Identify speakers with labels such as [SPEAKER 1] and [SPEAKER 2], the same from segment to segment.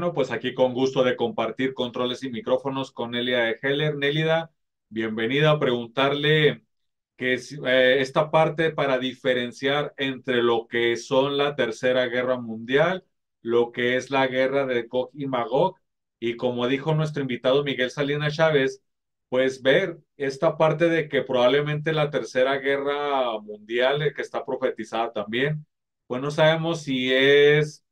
[SPEAKER 1] Bueno, pues aquí con gusto de compartir controles y micrófonos con Nélida de Heller. Nélida, bienvenida a preguntarle que es, esta parte para diferenciar entre lo que son la Tercera Guerra Mundial, lo que es la guerra de Gog y Magog, y como dijo nuestro invitado Miguel Salinas Chávez, pues ver esta parte de que probablemente la Tercera Guerra Mundial, que está profetizada también, pues no sabemos si es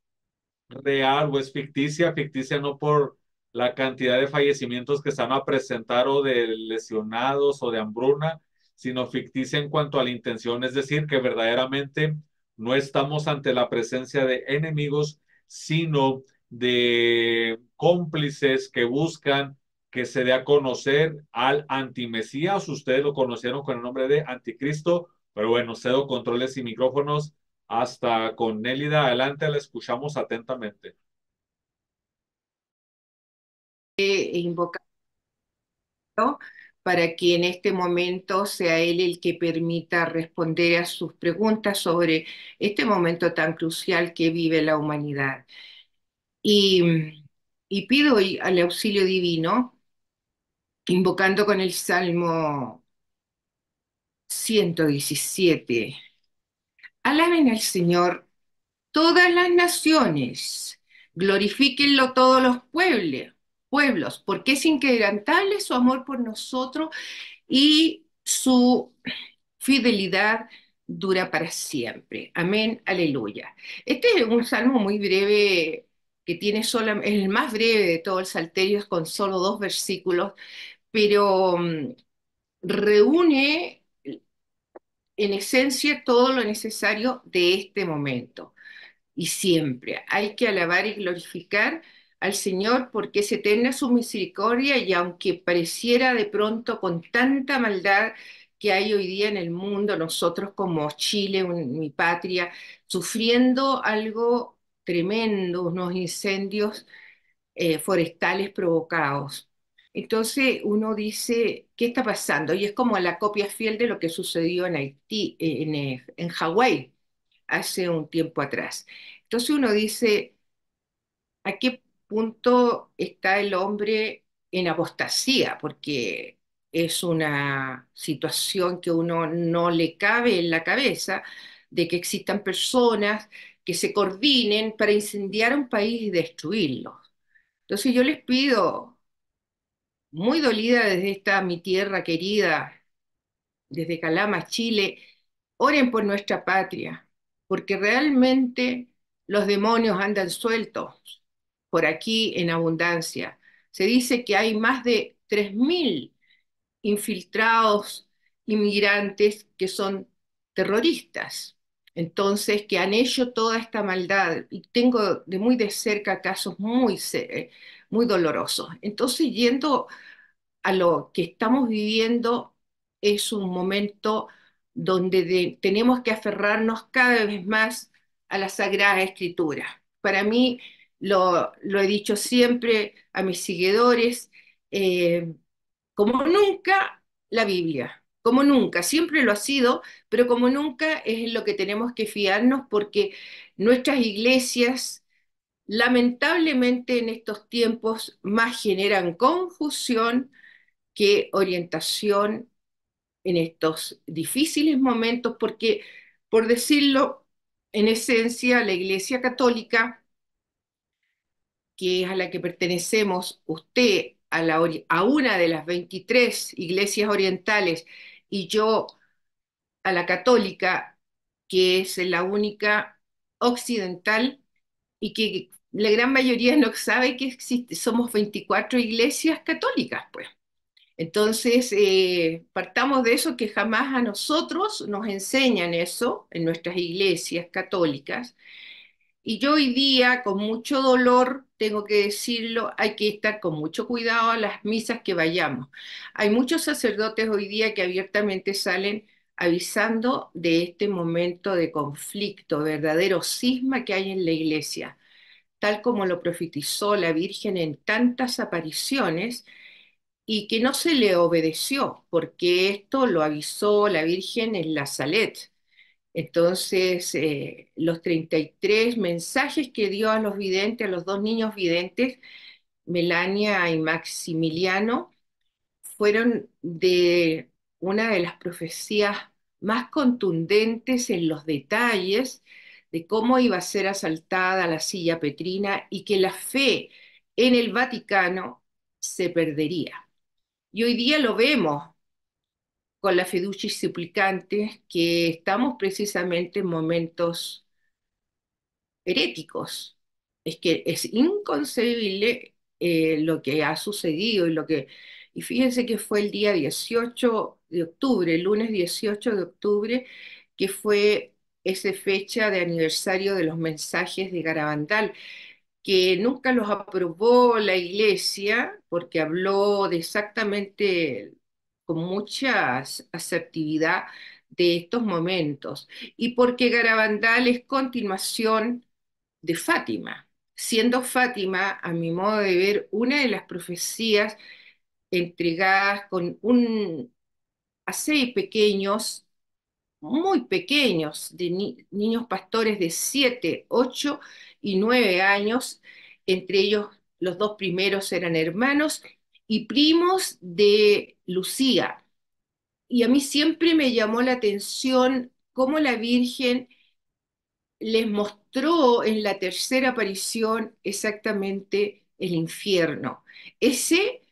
[SPEAKER 1] real o es ficticia, ficticia no por la cantidad de fallecimientos que se van a presentar o de lesionados o de hambruna, sino ficticia en cuanto a la intención, es decir, que verdaderamente no estamos ante la presencia de enemigos, sino de cómplices que buscan que se dé a conocer al antimesías. Ustedes lo conocieron con el nombre de anticristo, pero bueno, cedo controles y micrófonos hasta con Nélida. Adelante, la escuchamos atentamente.
[SPEAKER 2] Invocado para que en este momento sea él el que permita responder a sus preguntas sobre este momento tan crucial que vive la humanidad. Y pido hoy al auxilio divino, invocando con el Salmo 117. Alaben al Señor todas las naciones, glorifíquenlo todos los pueblos, porque es inquebrantable su amor por nosotros y su fidelidad dura para siempre. Amén, aleluya. Este es un salmo muy breve que tiene solo, es el más breve de todo el Salterio, es con solo 2 versículos, pero reúne en esencia todo lo necesario de este momento. Y siempre hay que alabar y glorificar al Señor porque es eterna su misericordia y aunque pareciera de pronto con tanta maldad que hay hoy día en el mundo, nosotros como Chile, mi patria, sufriendo algo tremendo, unos incendios forestales provocados. Entonces uno dice, ¿qué está pasando? Y es como la copia fiel de lo que sucedió en Haití, en Hawái hace un tiempo atrás. Entonces uno dice, ¿a qué punto está el hombre en apostasía? Porque es una situación que uno no le cabe en la cabeza de que existan personas que se coordinen para incendiar un país y destruirlo. Entonces yo les pido, muy dolida desde esta mi tierra querida, desde Calama, Chile, oren por nuestra patria, porque realmente los demonios andan sueltos por aquí en abundancia. Se dice que hay más de 3.000 infiltrados inmigrantes que son terroristas, entonces que han hecho toda esta maldad y tengo de muy de cerca casos muy dolorosos. Entonces, yendo a lo que estamos viviendo es un momento donde tenemos que aferrarnos cada vez más a la Sagrada Escritura. Para mí, lo he dicho siempre a mis seguidores, eh, como nunca la Biblia, como nunca, siempre lo ha sido, pero como nunca es en lo que tenemos que fiarnos porque nuestras iglesias lamentablemente en estos tiempos más generan confusión que orientación en estos difíciles momentos, porque, por decirlo, en esencia, la Iglesia Católica, que es a la que pertenecemos, usted a una de las 23 iglesias orientales y yo a la católica, que es la única occidental y que la gran mayoría no sabe que existe, somos 24 iglesias católicas, pues. Entonces, partamos de eso que jamás a nosotros nos enseñan eso en nuestras iglesias católicas. Y yo hoy día, con mucho dolor, tengo que decirlo, hay que estar con mucho cuidado a las misas que vayamos. Hay muchos sacerdotes hoy día que abiertamente salen avisando de este momento de conflicto, verdadero cisma que hay en la iglesia, tal como lo profetizó la Virgen en tantas apariciones y que no se le obedeció, porque esto lo avisó la Virgen en la Salet. Entonces, los 33 mensajes que dio a los videntes, a los dos niños videntes, Melania y Maximiliano, fueron de una de las profecías más contundentes en los detalles de cómo iba a ser asaltada la silla petrina y que la fe en el Vaticano se perdería. Y hoy día lo vemos con la fiducia supplicantes, que estamos precisamente en momentos heréticos. Es que es inconcebible lo que ha sucedido y fíjense que fue el día 18 de octubre, el lunes 18 de octubre, que fue esa fecha de aniversario de los mensajes de Garabandal, que nunca los aprobó la iglesia porque habló de exactamente con mucha asertividad de estos momentos y porque Garabandal es continuación de Fátima, siendo Fátima, a mi modo de ver, una de las profecías entregadas a seis pequeños, muy pequeños, de niños pastores de 7, 8 y 9 años, entre ellos los dos primeros eran hermanos y primos de Lucía. Y a mí siempre me llamó la atención cómo la Virgen les mostró en la tercera aparición exactamente el infierno, ese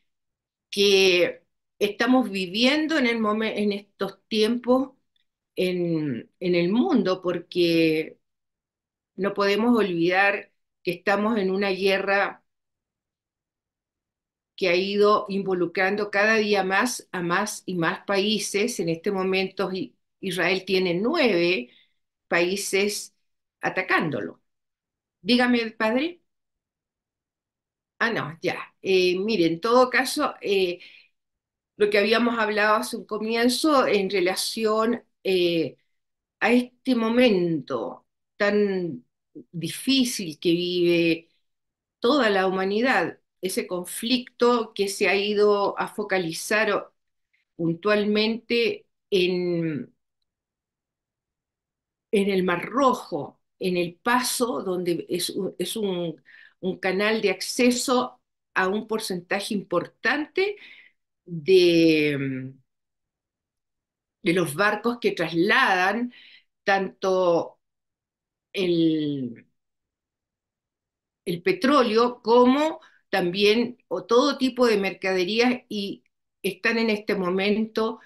[SPEAKER 2] que estamos viviendo en estos tiempos en el mundo, porque no podemos olvidar que estamos en una guerra que ha ido involucrando cada día más a más y más países. En este momento Israel tiene 9 países atacándolo. Dígame, padre. Ah, no, ya. Mire, en todo caso, lo que habíamos hablado hace un comienzo en relación a este momento tan difícil que vive toda la humanidad, ese conflicto que se ha ido a focalizar puntualmente en el Mar Rojo, en el paso, donde es un canal de acceso a un porcentaje importante de, de los barcos que trasladan tanto el, el petróleo como también o todo tipo de mercaderías y están en este momento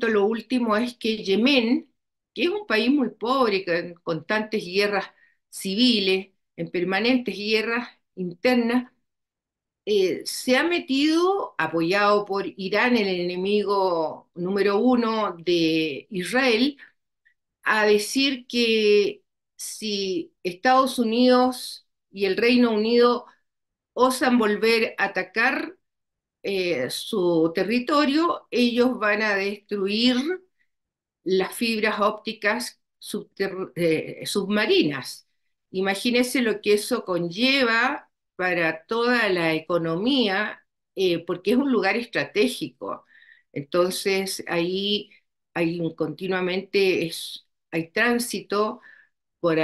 [SPEAKER 2] lo último es que Yemen, que es un país muy pobre, con constantes guerras civiles, en permanentes guerras internas, se ha metido, apoyado por Irán, el enemigo número uno de Israel, a decir que si Estados Unidos y el Reino Unido osan volver a atacar su territorio, ellos van a destruir las fibras ópticas submarinas. Imagínense lo que eso conlleva para toda la economía, porque es un lugar estratégico. Entonces, ahí continuamente hay tránsito por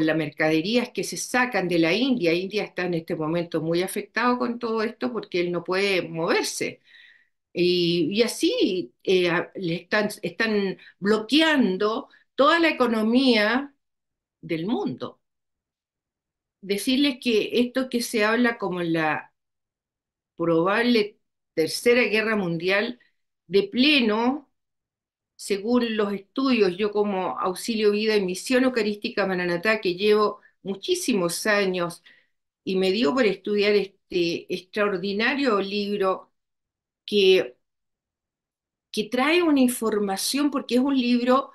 [SPEAKER 2] las mercaderías que se sacan de la India. India está en este momento muy afectado con todo esto porque él no puede moverse. Y así están bloqueando toda la economía del mundo. Decirles que esto que se habla como la probable tercera guerra mundial, de pleno, según los estudios, yo como auxilio vida y misión eucarística Maranatá, que llevo muchísimos años y me dio por estudiar este extraordinario libro que, que trae una información, porque es un libro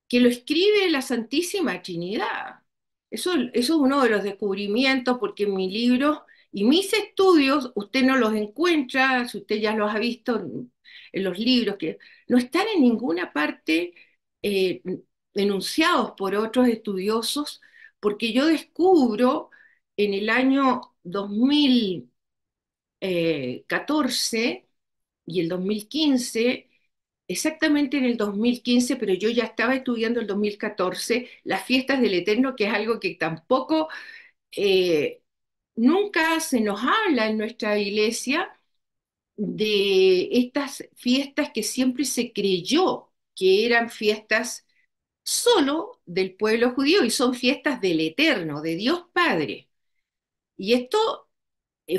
[SPEAKER 2] que lo escribe la Santísima Trinidad. Eso es uno de los descubrimientos, porque en mi libro y mis estudios usted no los encuentra, si usted ya los ha visto en los libros, que no están en ninguna parte eh, enunciados por otros estudiosos, porque yo descubro en el año 2014 y el 2015 exactamente en el 2015, pero yo ya estaba estudiando el 2014 las fiestas del Eterno, que es algo que tampoco eh, nunca se nos habla en nuestra iglesia, de estas fiestas que siempre se creyó que eran fiestas solo del pueblo judío y son fiestas del Eterno, de Dios Padre. Y esto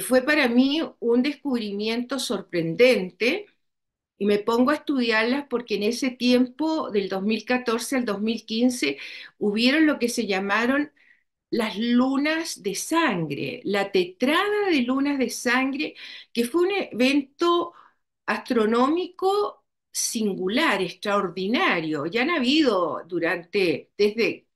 [SPEAKER 2] fue para mí un descubrimiento sorprendente y me pongo a estudiarlas porque en ese tiempo, del 2014 al 2015, hubieron lo que se llamaron las lunas de sangre, la tetrada de lunas de sangre, que fue un evento astronómico singular, extraordinario. Ya han habido desde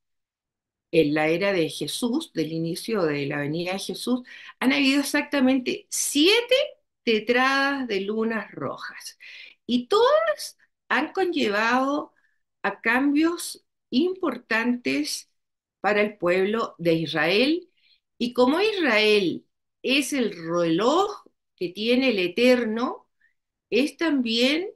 [SPEAKER 2] en la era de Jesús, del inicio de la venida de Jesús, han habido exactamente 7 tetradas de lunas rojas. Y todas han conllevado a cambios importantes para el pueblo de Israel. Y como Israel es el reloj que tiene el Eterno, es también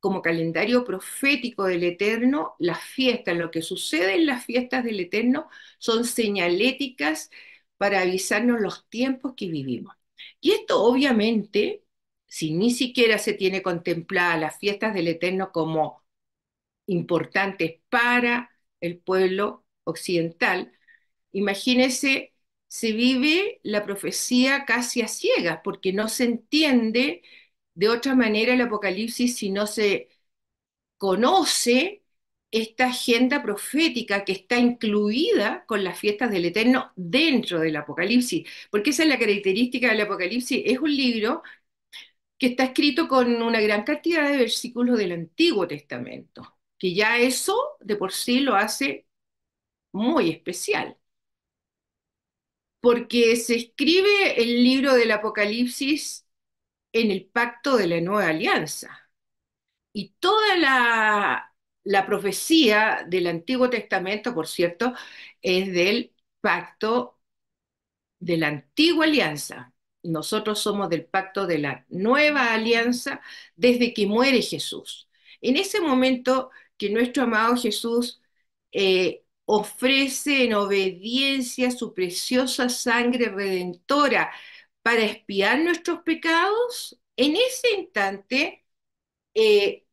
[SPEAKER 2] como calendario profético del Eterno, las fiestas, lo que sucede en las fiestas del Eterno son señaléticas para avisarnos los tiempos que vivimos. Y esto obviamente, si ni siquiera se tiene contempladas las fiestas del Eterno como importantes para el pueblo occidental, imagínese, se vive la profecía casi a ciegas, porque no se entiende de otra manera el Apocalipsis si no se conoce esta agenda profética que está incluida con las fiestas del Eterno dentro del Apocalipsis, porque esa es la característica del Apocalipsis, es un libro que está escrito con una gran cantidad de versículos del Antiguo Testamento, que ya eso de por sí lo hace muy especial, porque se escribe el libro del Apocalipsis en el pacto de la nueva alianza. Y toda la profecía del Antiguo Testamento, por cierto, es del pacto de la antigua alianza. Nosotros somos del pacto de la nueva alianza desde que muere Jesús. En ese momento que nuestro amado Jesús ofrece en obediencia su preciosa sangre redentora para expiar nuestros pecados, en ese instante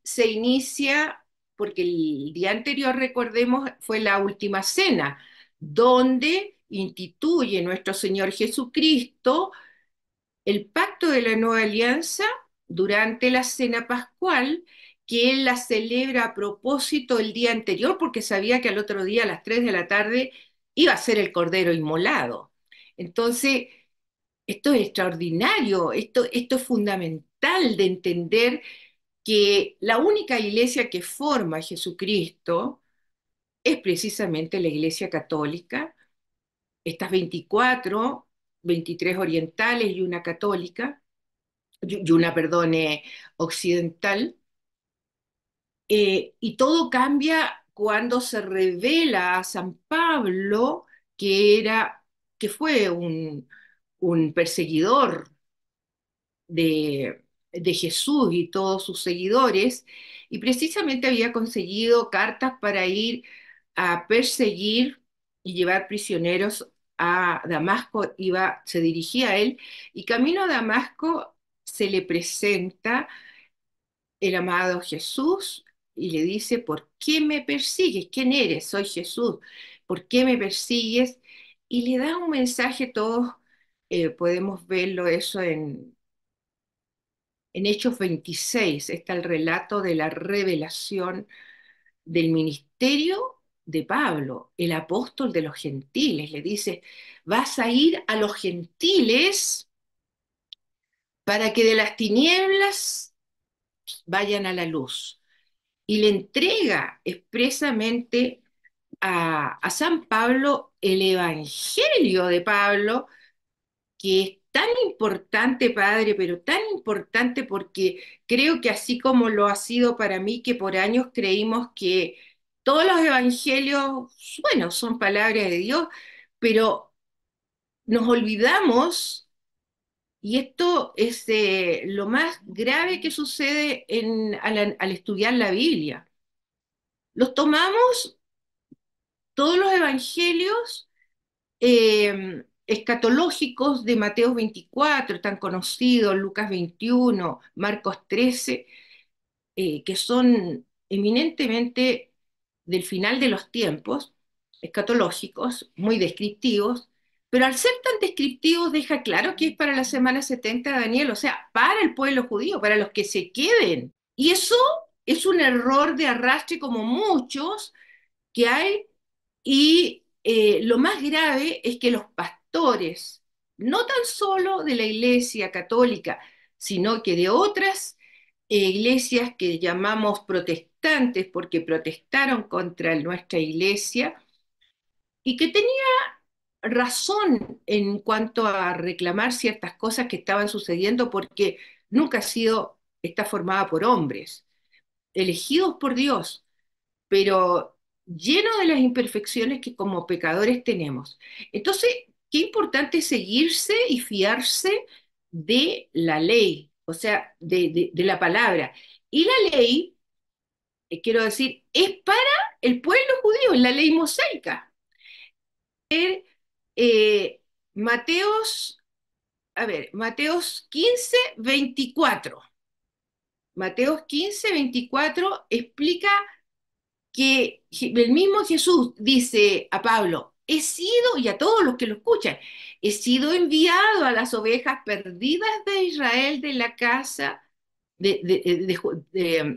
[SPEAKER 2] se inicia, porque el día anterior, recordemos, fue la última cena, donde instituye nuestro Señor Jesucristo el pacto de la nueva alianza durante la cena pascual, que él la celebra a propósito el día anterior, porque sabía que al otro día a las 3 de la tarde iba a ser el cordero inmolado. Entonces, esto es extraordinario, esto es fundamental de entender que la única iglesia que forma a Jesucristo es precisamente la iglesia católica, estas 24, 23 orientales y una católica, y una, perdón, occidental, y todo cambia cuando se revela a San Pablo que fue un perseguidor de Jesús y todos sus seguidores, y precisamente había conseguido cartas para ir a perseguir y llevar prisioneros a Damasco, se dirigía a él, y camino a Damasco se le presenta el amado Jesús y le dice, ¿por qué me persigues? ¿Quién eres? Soy Jesús. ¿Por qué me persigues? Y le da un mensaje, todos podemos verlo eso en Hechos 26 está el relato de la revelación del ministerio de Pablo, el apóstol de los gentiles. Le dice, vas a ir a los gentiles para que de las tinieblas vayan a la luz. Y le entrega expresamente a San Pablo el evangelio de Pablo, que es tan importante, Padre, pero tan importante porque creo que así como lo ha sido para mí, que por años creímos que todos los evangelios, bueno, son palabras de Dios, pero nos olvidamos Y esto es lo más grave que sucede al estudiar la Biblia. Los tomamos todos los evangelios escatológicos de Mateo 24, tan conocidos, Lucas 21, Marcos 13, que son eminentemente del final de los tiempos, escatológicos, muy descriptivos, pero al ser tan descriptivos deja claro que es para la semana 70 de Daniel, o sea, para el pueblo judío, para los que se queden. Y eso es un error de arrastre como muchos que hay, y lo más grave es que los pastores, no tan solo de la Iglesia Católica, sino que de otras iglesias que llamamos protestantes porque protestaron contra nuestra iglesia y que tenía razón en cuanto a reclamar ciertas cosas que estaban sucediendo porque nunca ha sido, está formada por hombres, elegidos por Dios, pero lleno de las imperfecciones que como pecadores tenemos. Entonces, qué importante es seguirse y fiarse de la ley, o sea, de la palabra. Y la ley, quiero decir, es para el pueblo judío, es la ley mosaica. Eh, Mateos, a ver, Mateos 15, 24. Mateos 15, 24 explica que el mismo Jesús dice a Pablo, he sido, y a todos los que lo escuchan, he sido enviado a las ovejas perdidas de Israel de la casa,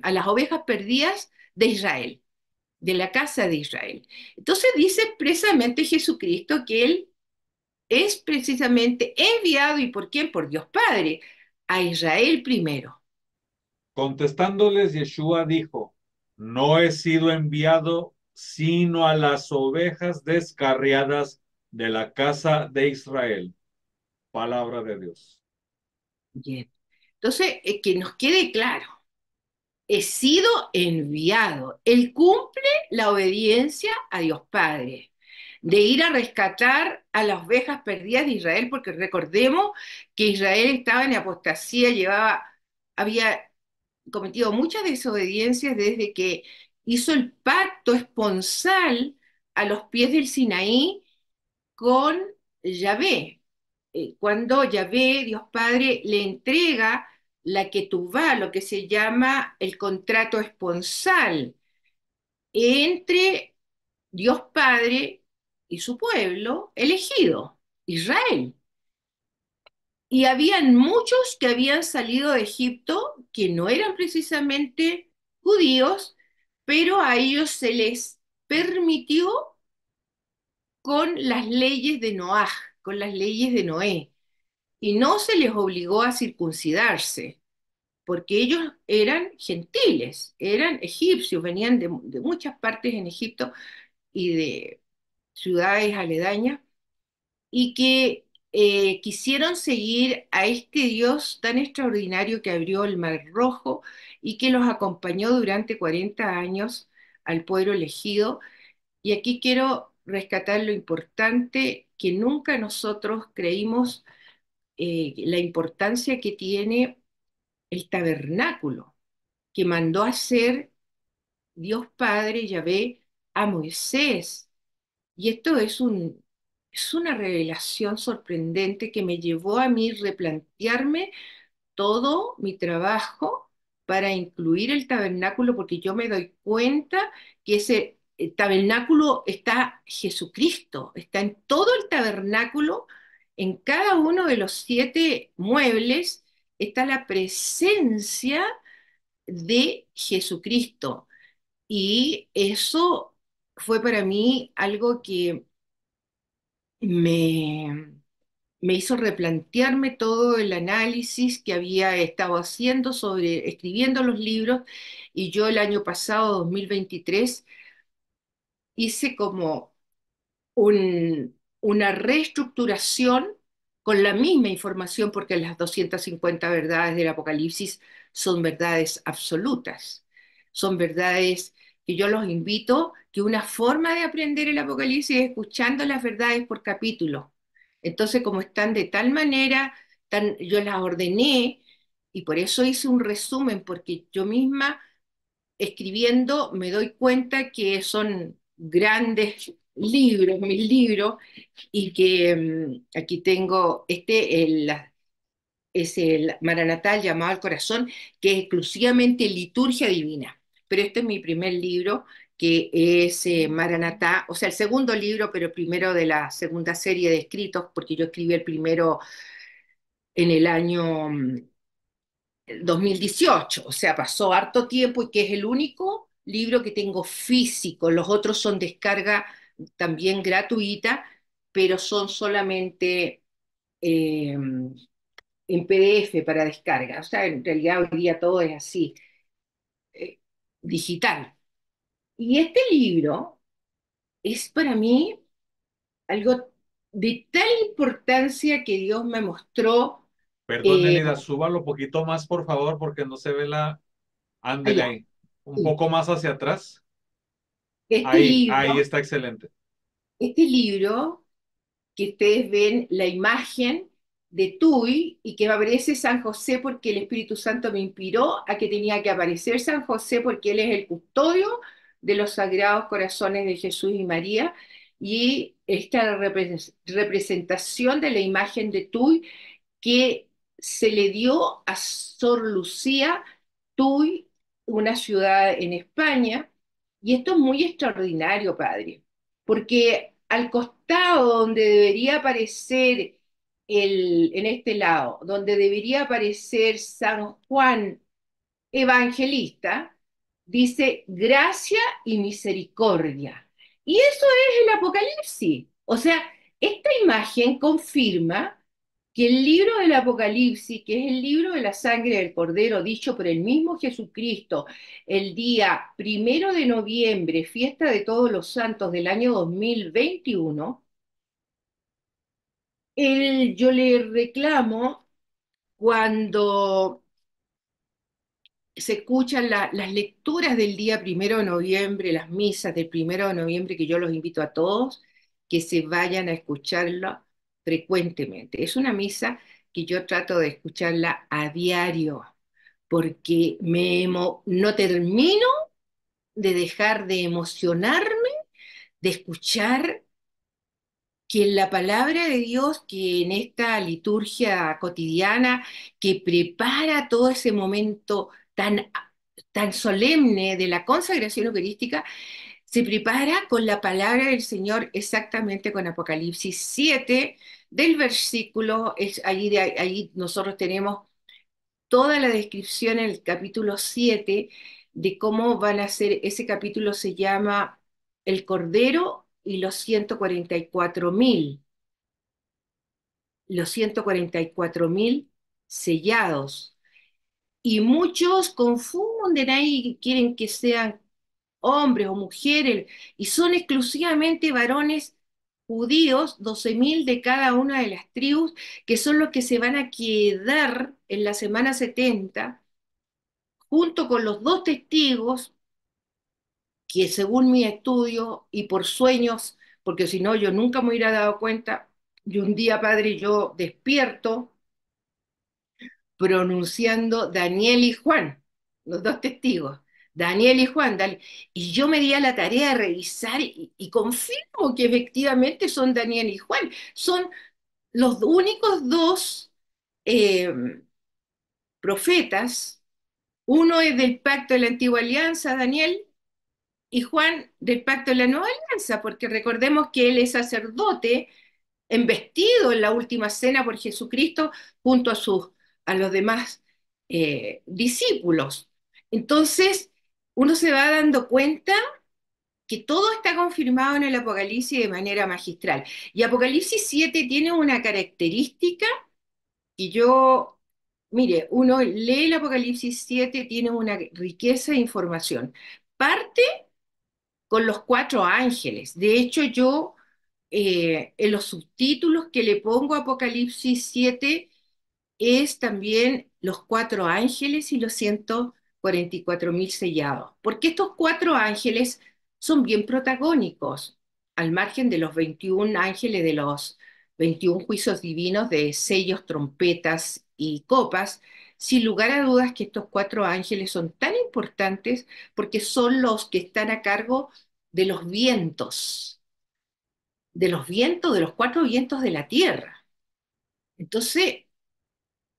[SPEAKER 2] a las ovejas perdidas de Israel, de la casa de Israel. Entonces dice expresamente Jesucristo que Él es precisamente enviado, ¿y por quién? Por Dios Padre, a Israel primero.
[SPEAKER 1] Contestándoles, Yeshua dijo, no he sido enviado sino a las ovejas descarriadas de la casa de Israel. Palabra de Dios.
[SPEAKER 2] Bien. Entonces, que nos quede claro, he sido enviado. Él cumple la obediencia a Dios Padre, de ir a rescatar a las ovejas perdidas de Israel, porque recordemos que Israel estaba en apostasía, había cometido muchas desobediencias desde que hizo el pacto esponsal a los pies del Sinaí con Yahvé. Cuando Yahvé, Dios Padre, le entrega la ketubá, lo que se llama el contrato esponsal entre Dios Padre y su pueblo elegido, Israel. Y habían muchos que habían salido de Egipto que no eran precisamente judíos, pero a ellos se les permitió con las leyes de Noaj, con las leyes de Noé, y no se les obligó a circuncidarse, porque ellos eran gentiles, eran egipcios, venían de muchas partes en Egipto y de ciudades aledañas, y que quisieron seguir a este Dios tan extraordinario que abrió el Mar Rojo y que los acompañó durante 40 años al pueblo elegido. Y aquí quiero rescatar lo importante que nunca nosotros creímos, la importancia que tiene el tabernáculo que mandó a hacer Dios Padre Yahvé a Moisés. Y esto es una revelación sorprendente que me llevó a mí replantearme todo mi trabajo para incluir el tabernáculo, porque yo me doy cuenta que ese tabernáculo está Jesucristo, está en todo el tabernáculo, en cada uno de los 7 muebles está la presencia de Jesucristo. Y eso fue para mí algo que me, me hizo replantearme todo el análisis que había estado haciendo sobre, escribiendo los libros, y yo el año pasado, 2023, hice como una reestructuración con la misma información, porque las 250 verdades del Apocalipsis son verdades absolutas, son verdades que yo los invito, que una forma de aprender el Apocalipsis es escuchando las verdades por capítulo. Entonces, como están de tal manera, yo las ordené y por eso hice un resumen, porque yo misma escribiendo me doy cuenta que son grandes libros, mis libros, y que aquí tengo es el Maranatá, el llamado al corazón, que es exclusivamente liturgia divina. Pero este es mi primer libro, que es Maranatá, o sea, el segundo libro, pero primero de la segunda serie de escritos, porque yo escribí el primero en el año 2018, o sea, pasó harto tiempo y que es el único libro que tengo físico. Los otros son descarga también gratuita, pero son solamente en PDF para descarga. O sea, en realidad hoy día todo es así, eh, digital. Y este libro es para mí algo de tal importancia que Dios me mostró
[SPEAKER 1] Perdón,
[SPEAKER 2] eh,
[SPEAKER 1] Nélida, súbalo un poquito más, por favor, porque no se ve la... Ándele
[SPEAKER 2] allá.
[SPEAKER 1] ahí. Un
[SPEAKER 2] Sí.
[SPEAKER 1] poco más hacia atrás.
[SPEAKER 2] Este
[SPEAKER 1] Ahí
[SPEAKER 2] libro,
[SPEAKER 1] está excelente.
[SPEAKER 2] este libro que ustedes ven la imagen de Tuy y que aparece San José porque el Espíritu Santo me inspiró a que tenía que aparecer San José porque él es el custodio de los sagrados corazones de Jesús y María y esta representación de la imagen de Tuy que se le dio a Sor Lucía Tuy, una ciudad en España, y esto es muy extraordinario, padre, porque al costado donde debería aparecer en este lado, donde debería aparecer San Juan Evangelista, dice gracia y misericordia. Y eso es el Apocalipsis. O sea, esta imagen confirma que el libro del Apocalipsis, que es el libro de la sangre del Cordero, dicho por el mismo Jesucristo, el día 1 de noviembre, fiesta de todos los santos del año 2021, yo le reclamo cuando se escuchan las lecturas del día 1 de noviembre, las misas del 1 de noviembre, que yo los invito a todos que se vayan a escucharla frecuentemente. Es una misa que yo trato de escucharla a diario, porque no termino de dejar de emocionarme, de escuchar que en la palabra de Dios, que en esta liturgia cotidiana, que prepara todo ese momento tan solemne de la consagración eucarística, se prepara con la palabra del Señor exactamente con Apocalipsis 7 del versículo, allí nosotros tenemos toda la descripción en el capítulo 7 de cómo van a ser, ese capítulo se llama El Cordero y los 144.000, los 144.000 sellados. Y muchos confunden ahí, quieren que sean hombres o mujeres, y son exclusivamente varones judíos, 12.000 de cada una de las tribus, que son los que se van a quedar en la semana 70 junto con los dos testigos que según mi estudio y por sueños, porque si no yo nunca me hubiera dado cuenta, y un día, padre, yo despierto pronunciando Daniel y Juan, los dos testigos, Daniel y Juan, y yo me di a la tarea de revisar y confirmo que efectivamente son Daniel y Juan, son los únicos dos eh, profetas, uno es del pacto de la antigua alianza, Daniel, y Juan del pacto de la nueva alianza, porque recordemos que él es sacerdote, embestido en la última cena por Jesucristo junto a los demás discípulos. Entonces, uno se va dando cuenta que todo está confirmado en el Apocalipsis de manera magistral. Y Apocalipsis 7 tiene una característica que yo, mire, uno lee el Apocalipsis 7, tiene una riqueza de información. Parte con los cuatro ángeles. De hecho, yo en los subtítulos que le pongo a Apocalipsis 7 es también los cuatro ángeles y los 144.000 sellados, porque estos cuatro ángeles son bien protagónicos, al margen de los 21 ángeles de los 21 juicios divinos de sellos, trompetas y copas, sin lugar a dudas que estos cuatro ángeles son tan importantes porque son los que están a cargo de los vientos, de los cuatro vientos de la tierra. Entonces,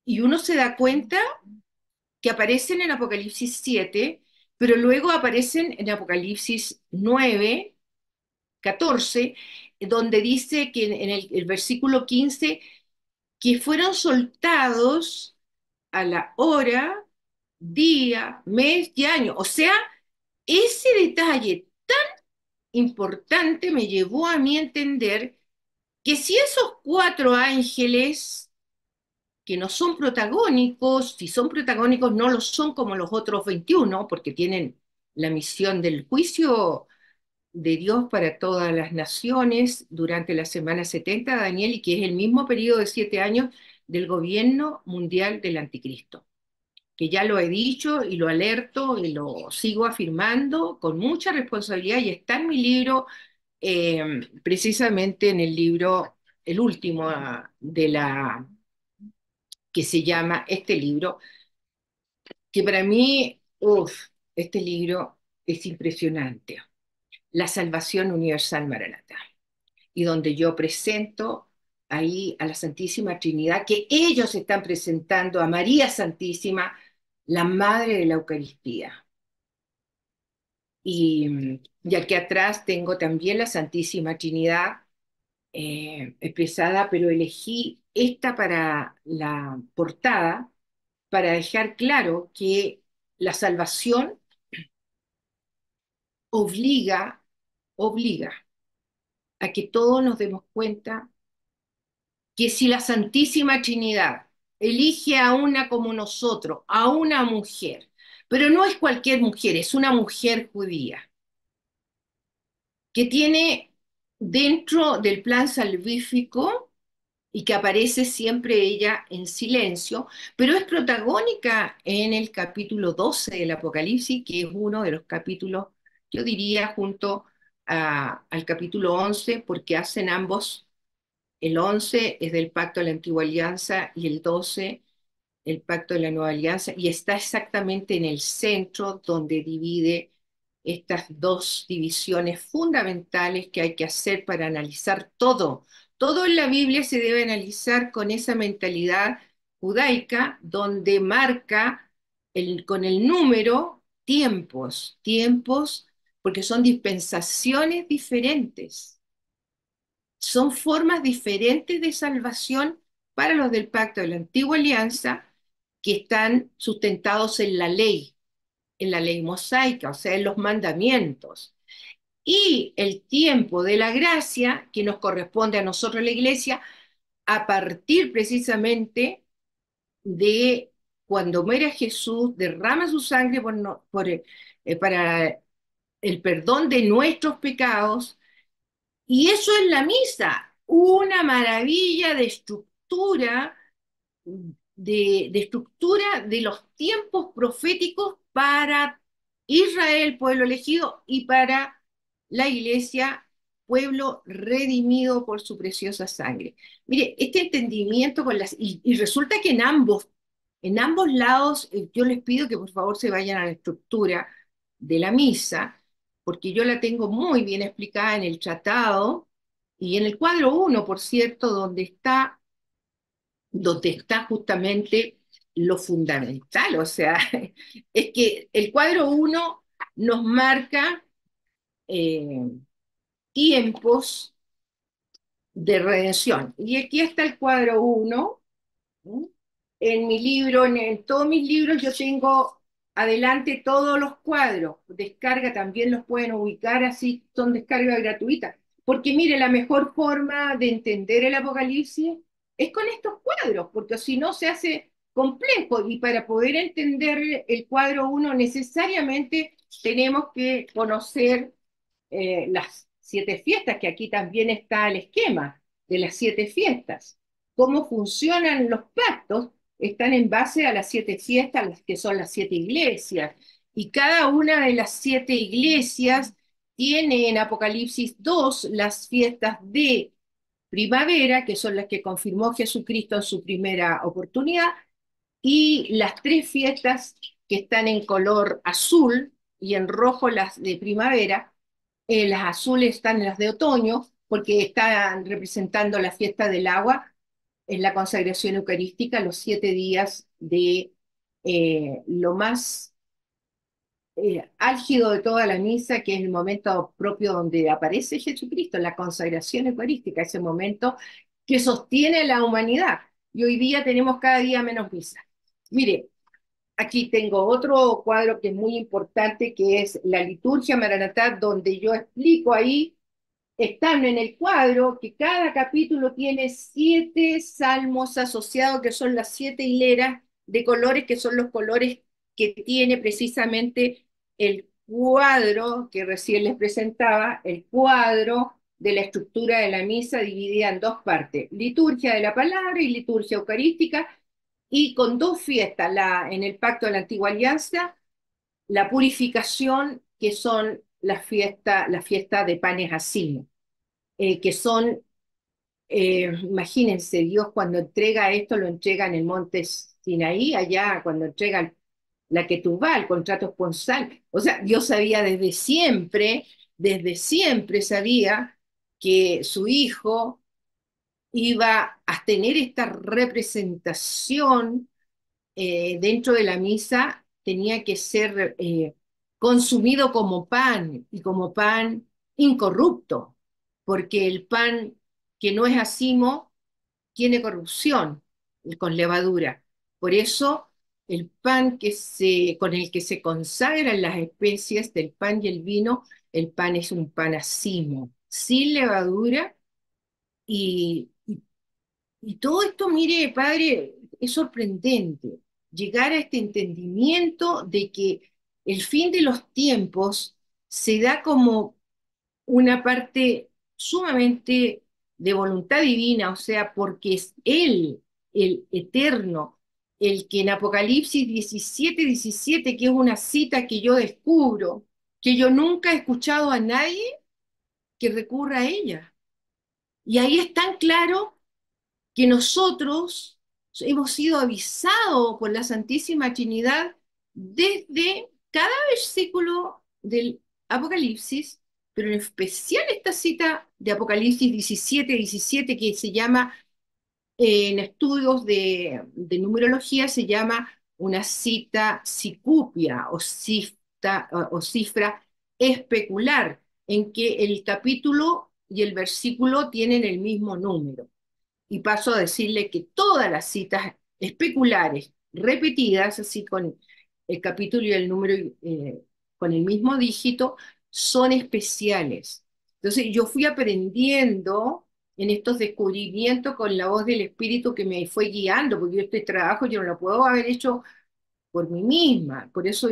[SPEAKER 2] y uno se da cuenta que aparecen en Apocalipsis 7, pero luego aparecen en Apocalipsis 9, 14, donde dice que en el versículo 15 que fueron soltados a la hora, día, mes y año. O sea, ese detalle importante me llevó a mí a entender que si esos cuatro ángeles, que no son protagónicos, si son protagónicos no lo son como los otros 21, porque tienen la misión del juicio de Dios para todas las naciones durante la semana 70 de Daniel, y que es el mismo periodo de 7 años del gobierno mundial del anticristo, que ya lo he dicho y lo alerto y lo sigo afirmando con mucha responsabilidad, y está en mi libro, precisamente en el libro, el último de la, que se llama este libro, que para mí, uff, este libro es impresionante, La Salvación Universal Maranatá, y donde yo presento ahí a la Santísima Trinidad, que ellos están presentando a María Santísima, la Madre de la Eucaristía. Y aquí atrás tengo también la Santísima Trinidad expresada, pero elegí esta para la portada para dejar claro que la salvación obliga, obliga a que todos nos demos cuenta que si la Santísima Trinidad elige a una como nosotros, a una mujer, pero no es cualquier mujer, es una mujer judía, que tiene dentro del plan salvífico y que aparece siempre ella en silencio, pero es protagónica en el capítulo 12 del Apocalipsis, que es uno de los capítulos, yo diría, junto al capítulo 11, porque hacen ambos. El 11 es del pacto de la antigua alianza y el 12 el pacto de la nueva alianza, y está exactamente en el centro donde divide estas dos divisiones fundamentales que hay que hacer para analizar todo. Todo en la Biblia se debe analizar con esa mentalidad judaica donde marca con el número tiempos, tiempos, porque son dispensaciones diferentes, son formas diferentes de salvación para los del pacto de la antigua alianza, que están sustentados en la ley mosaica, o sea, en los mandamientos. Y el tiempo de la gracia, que nos corresponde a nosotros, la iglesia, a partir precisamente de cuando muere Jesús, derrama su sangre para el perdón de nuestros pecados, y eso es la misa, una maravilla de estructura, de estructura de los tiempos proféticos para Israel, pueblo elegido, y para la iglesia, pueblo redimido por su preciosa sangre. Mire, este entendimiento y resulta que en ambos lados, yo les pido que por favor se vayan a la estructura de la misa, porque yo la tengo muy bien explicada en el tratado y en el cuadro uno, por cierto, donde está justamente lo fundamental. O sea, es que el cuadro uno nos marca eh, tiempos de redención. Y aquí está el cuadro uno. En mi libro, en todos mis libros, yo tengo adelante todos los cuadros. Descarga también los pueden ubicar, así son descargas gratuitas. Porque mire, la mejor forma de entender el Apocalipsis es con estos cuadros, porque si no se hace complejo. Y para poder entender el cuadro uno, necesariamente tenemos que conocer las 7 fiestas, que aquí también está el esquema de las 7 fiestas. Cómo funcionan los pactos están en base a las 7 fiestas, que son las 7 iglesias. Y cada una de las 7 iglesias tiene en Apocalipsis 2 las fiestas de primavera, que son las que confirmó Jesucristo en su primera oportunidad, y las tres fiestas que están en color azul y en rojo las de primavera. Las azules están las de otoño, porque están representando la fiesta del agua en la consagración eucarística, los 7 días de lo más álgido de toda la misa, que es el momento propio donde aparece Jesucristo, la consagración eucarística, ese momento que sostiene a la humanidad. Y hoy día tenemos cada día menos misa. Mire, aquí tengo otro cuadro que es muy importante, que es la liturgia Maranatá, donde yo explico ahí, están en el cuadro, que cada capítulo tiene 7 salmos asociados, que son las 7 hileras de colores, que son los colores que tiene precisamente el cuadro que recién les presentaba, el cuadro de la estructura de la misa dividida en dos partes, liturgia de la palabra y liturgia eucarística, y con dos fiestas, en el pacto de la antigua alianza, la purificación, que son la fiesta de panes ácimos, que son, imagínense, Dios cuando entrega esto, lo entrega en el monte Sinaí, allá cuando entrega la Ketubá, el contrato esponsal. O sea, Dios sabía desde siempre sabía que su hijo iba a tener esta representación dentro de la misa, tenía que ser consumido como pan y como pan incorrupto, porque el pan que no es acimo tiene corrupción con levadura. Por eso el pan con el que se consagran las especies del pan y el vino, el pan es un pan acimo, sin levadura y todo esto, mire, padre, es sorprendente llegar a este entendimiento de que el fin de los tiempos se da como una parte sumamente de voluntad divina, o sea, porque es Él, el eterno, el que en Apocalipsis 17:17, que es una cita que yo descubro, que yo nunca he escuchado a nadie que recurra a ella. Y ahí es tan claro que nosotros hemos sido avisados por la Santísima Trinidad desde cada versículo del Apocalipsis, pero en especial esta cita de Apocalipsis 17:17, que se llama, en estudios de numerología, se llama una cita sicupia o cifra especular, en que el capítulo y el versículo tienen el mismo número. Y paso a decirle que todas las citas especulares repetidas, así con el capítulo y el número con el mismo dígito, son especiales. Entonces yo fui aprendiendo en estos descubrimientos con la voz del Espíritu que me fue guiando, porque yo este trabajo yo no lo puedo haber hecho por mí misma. Por eso,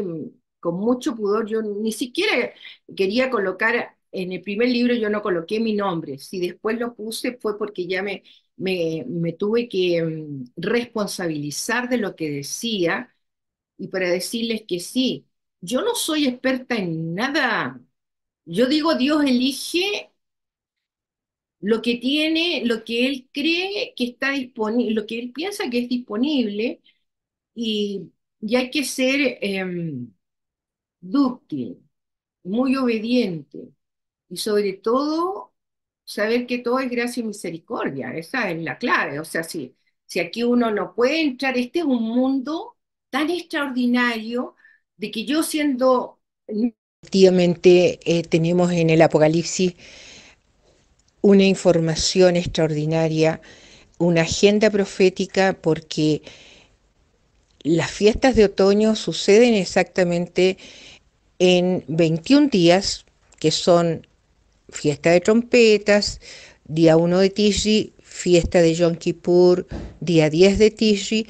[SPEAKER 2] con mucho pudor, yo ni siquiera quería colocar, en el primer libro yo no coloqué mi nombre. Si después lo puse fue porque ya me tuve que responsabilizar de lo que decía, y para decirles que sí, yo no soy experta en nada. Yo digo, Dios elige lo que tiene, lo que Él cree que está disponible, lo que Él piensa que es disponible, y, y hay que ser dúctil, muy obediente, y sobre todo saber que todo es gracia y misericordia. Esa es la clave. O sea, si aquí uno no puede entrar, este es un mundo tan extraordinario de que yo siendo... Efectivamente, tenemos en el Apocalipsis una información extraordinaria, una agenda profética, porque las fiestas de otoño suceden exactamente en 21 días, que son fiesta de trompetas, día 1 de Tishri, fiesta de Yom Kippur, día 10 de Tishri,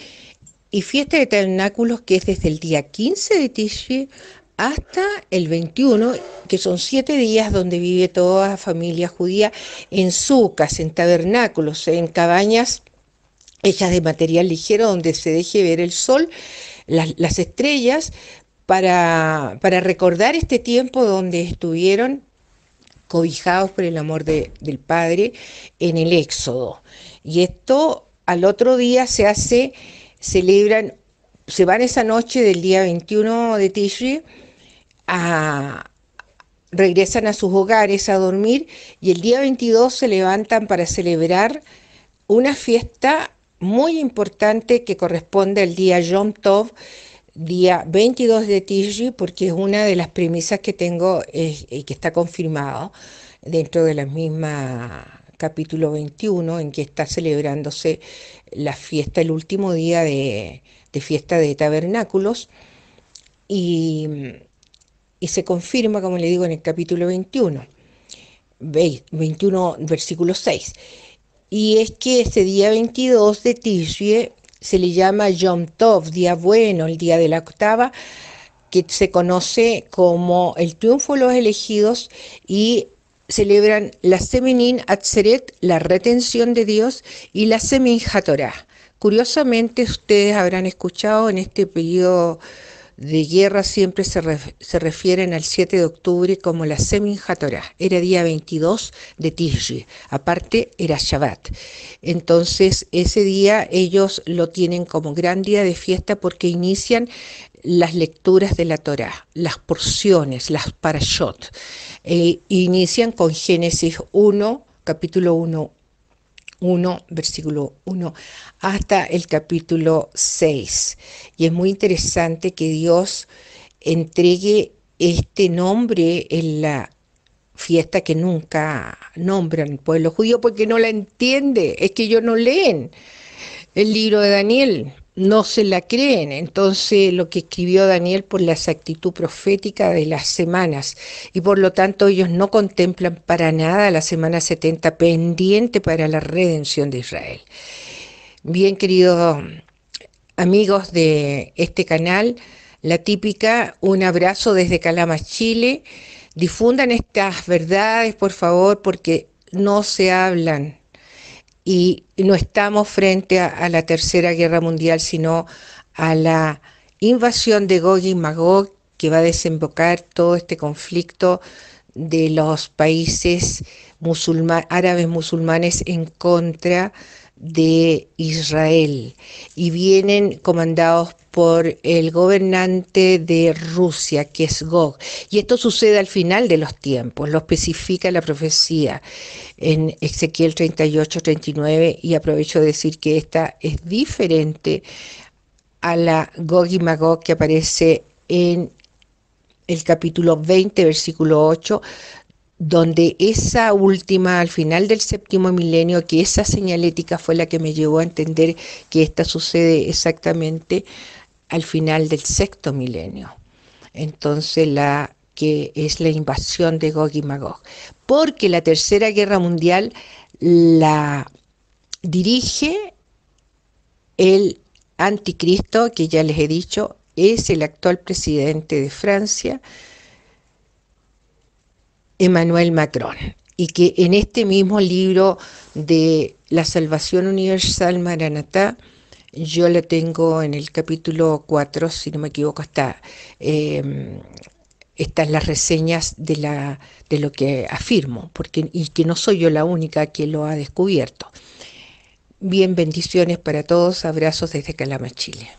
[SPEAKER 2] y fiesta de tabernáculos, que es desde el día 15 de Tishri hasta el 21, que son 7 días donde vive toda la familia judía en sucas, en tabernáculos, en cabañas hechas de material ligero donde se deje ver el sol, las estrellas, para recordar este tiempo donde estuvieron cobijados por el amor del Padre en el Éxodo. Y esto al otro día celebran, se van esa noche del día 21 de Tishri, a, regresan a sus hogares a dormir y el día 22 se levantan para celebrar una fiesta muy importante que corresponde al día Yom Tov, día 22 de Tishri, porque es una de las premisas que tengo y que está confirmado dentro de la misma capítulo 21, en que está celebrándose la fiesta, el último día de fiesta de tabernáculos, y, y se confirma, como le digo, en el capítulo 21, 21 versículo 6. Y es que ese día 22 de Tishri se le llama Yom Tov, día bueno, el día de la octava, que se conoce como el triunfo de los elegidos, y celebran la Semenin Atzeret, la retención de Dios, y la Semin HaTorah. Curiosamente, ustedes habrán escuchado en este periodo de guerra siempre se refieren al 7 de octubre como la Semin HaTorah. Era día 22 de Tishri, aparte era Shabbat. Entonces ese día ellos lo tienen como gran día de fiesta porque inician las lecturas de la Torah, las porciones, las parashot. Inician con Génesis 1, capítulo 1, versículo 1, hasta el capítulo 6. Y es muy interesante que Dios entregue este nombre en la fiesta que nunca nombran el pueblo judío porque no la entiende, es que ellos no leen el libro de Daniel, no se la creen. Entonces lo que escribió Daniel por la exactitud profética de las semanas, y por lo tanto ellos no contemplan para nada la semana 70 pendiente para la redención de Israel. Bien, queridos amigos de este canal, la típica, un abrazo desde Calama, Chile. Difundan estas verdades, por favor, porque no se hablan. Y no estamos frente a la Tercera Guerra Mundial, sino a la invasión de Gog y Magog, que va a desembocar todo este conflicto de los países árabes musulmanes en contra de Israel, y vienen comandados por el gobernante de Rusia, que es Gog. Y esto sucede al final de los tiempos, lo especifica la profecía en Ezequiel 38-39, y aprovecho de decir que esta es diferente a la Gog y Magog que aparece en el capítulo 20, versículo 8, donde esa última, al final del séptimo milenio, que esa señalética fue la que me llevó a entender que esta sucede exactamente al final del sexto milenio. Entonces la que es la invasión de Gog y Magog, porque la Tercera Guerra Mundial la dirige el anticristo, que ya les he dicho, es el actual presidente de Francia, Emmanuel Macron, y que en este mismo libro de La Salvación Universal, Maranatá, yo lo tengo en el capítulo 4, si no me equivoco, están las reseñas de lo que afirmo, y que no soy yo la única que lo ha descubierto. Bien, bendiciones para todos, abrazos desde Calama, Chile.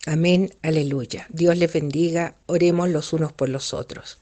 [SPEAKER 2] Amén, aleluya. Dios les bendiga, oremos los unos por los otros.